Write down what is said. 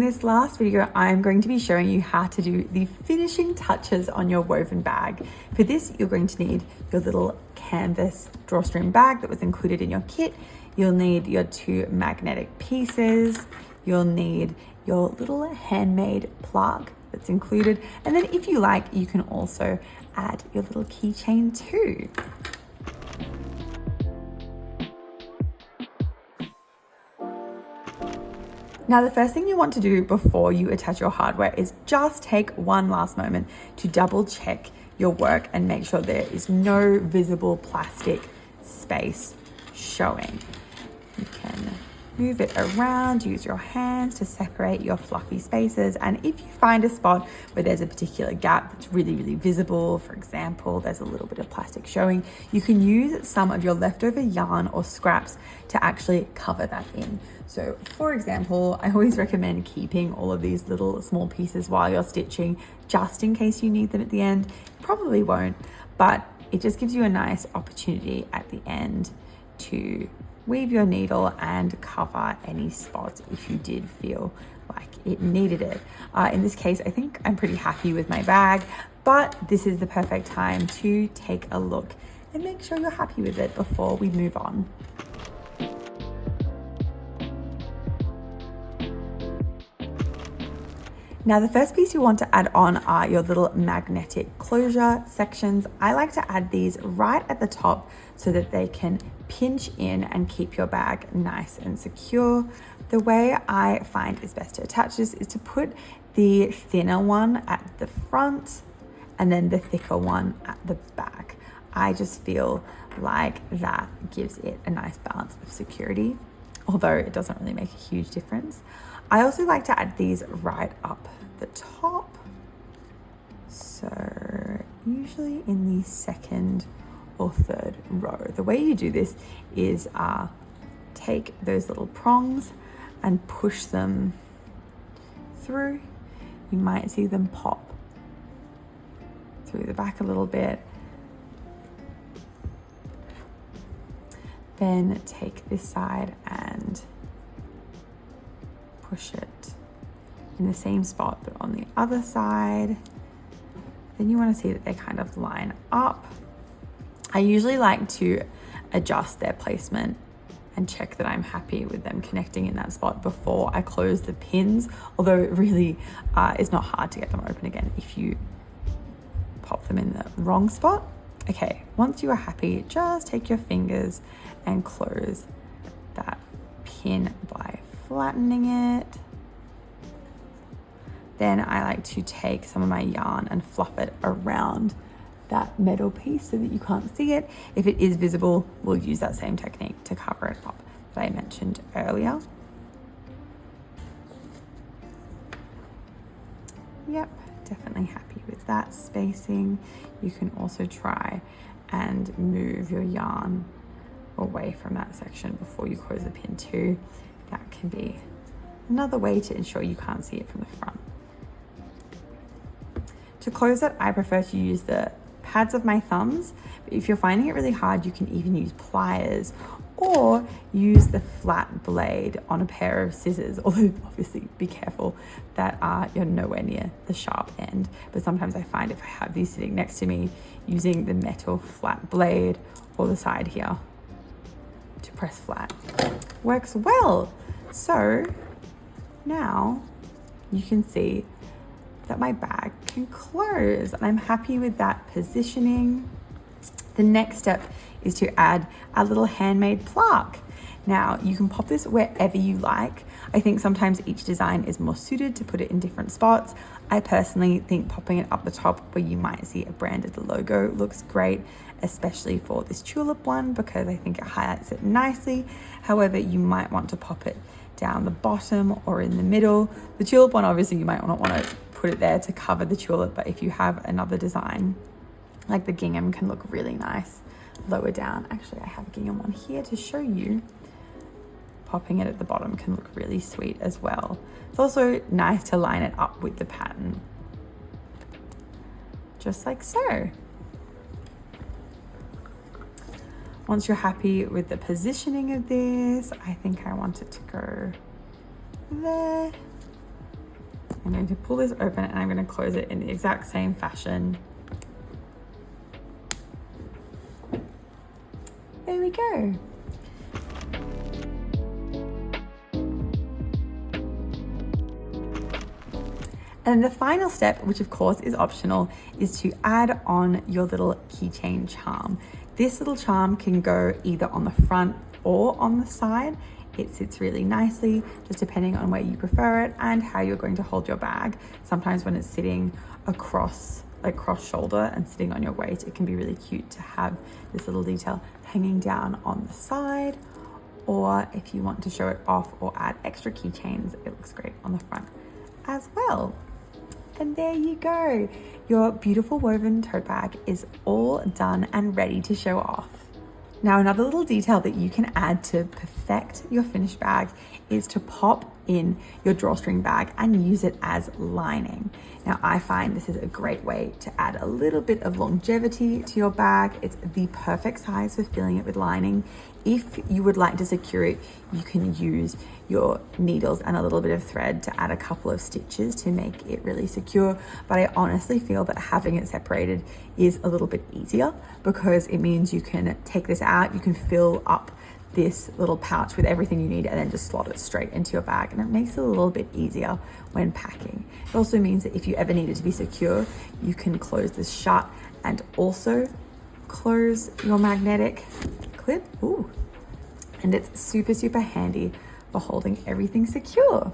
this last video, I'm going to be showing you how to do the finishing touches on your woven bag. For this, you're going to need your little canvas drawstring bag that was included in your kit. You'll need your 2 magnetic pieces. You'll need your little handmade plaque that's included. And then if you like, you can also add your little keychain too. Now, the first thing you want to do before you attach your hardware is just take one last moment to double check your work and make sure there is no visible plastic space showing. You can move it around, use your hands to separate your fluffy spaces. And if you find a spot where there's a particular gap that's really, really visible, for example, there's a little bit of plastic showing, you can use some of your leftover yarn or scraps to actually cover that in. So for example, I always recommend keeping all of these little small pieces while you're stitching, just in case you need them at the end. You probably won't, but it just gives you a nice opportunity at the end to weave your needle and cover any spots if you did feel like it needed it. In this case, I think I'm pretty happy with my bag, but this is the perfect time to take a look and make sure you're happy with it before we move on. Now, the first piece you want to add on are your little magnetic closure sections. I like to add these right at the top so that they can pinch in and keep your bag nice and secure. The way I find is best to attach this is to put the thinner one at the front and then the thicker one at the back. I just feel like that gives it a nice balance of security, although it doesn't really make a huge difference. I also like to add these right up the top. So usually in the second or third row. The way you do this is take those little prongs and push them through. You might see them pop through the back a little bit. Then take this side and push it in the same spot but on the other side. Then you want to see that they kind of line up. I usually like to adjust their placement and check that I'm happy with them connecting in that spot before I close the pins, although it really is not hard to get them open again if you pop them in the wrong spot. Okay, once you are happy, just take your fingers and close that pin by flattening it. Then I like to take some of my yarn and fluff it around that metal piece so that you can't see it. If it is visible, we'll use that same technique to cover it up that I mentioned earlier. Yep, definitely happy with that spacing. You can also try and move your yarn away from that section before you close the pin too. That can be another way to ensure you can't see it from the front. To close it, I prefer to use the pads of my thumbs, but if you're finding it really hard, you can even use pliers or use the flat blade on a pair of scissors, although obviously be careful that you're nowhere near the sharp end. But sometimes I find if I have these sitting next to me, using the metal flat blade or the side here to press flat works well. So now you can see that my bag can close and I'm happy with that positioning. The next step is to add a little handmade plaque. Now you can pop this wherever you like. I think sometimes each design is more suited to put it in different spots. I personally think popping it up the top where you might see a branded logo looks great, especially for this tulip one because I think it highlights it nicely. However, you might want to pop it down the bottom or in the middle. The tulip one, obviously you might not want to put it there to cover the tulip, but if you have another design like the gingham can look really nice lower down. Actually, I have a gingham one here to show you. Popping it at the bottom can look really sweet as well. It's also nice to line it up with the pattern, just like so. Once you're happy with the positioning of this, I think I want it to go there. I'm going to pull this open and I'm going to close it in the exact same fashion. There we go. And the final step, which of course is optional, is to add on your little keychain charm. This little charm can go either on the front or on the side. It sits really nicely, just depending on where you prefer it and how you're going to hold your bag. Sometimes when it's sitting across, like cross shoulder and sitting on your waist, it can be really cute to have this little detail hanging down on the side. Or if you want to show it off or add extra keychains, it looks great on the front as well. And there you go. Your beautiful woven tote bag is all done and ready to show off. Now, another little detail that you can add to perfect your finished bag is to pop in your drawstring bag and use it as lining. Now, I find this is a great way to add a little bit of longevity to your bag. It's the perfect size for filling it with lining. If you would like to secure it, you can use your needles and a little bit of thread to add a couple of stitches to make it really secure. But I honestly feel that having it separated is a little bit easier because it means you can take this out, you can fill up this little pouch with everything you need and then just slot it straight into your bag, and it makes it a little bit easier when packing. It also means that if you ever need it to be secure, you can close this shut and also close your magnetic clip. Ooh. And it's super, super handy for holding everything secure.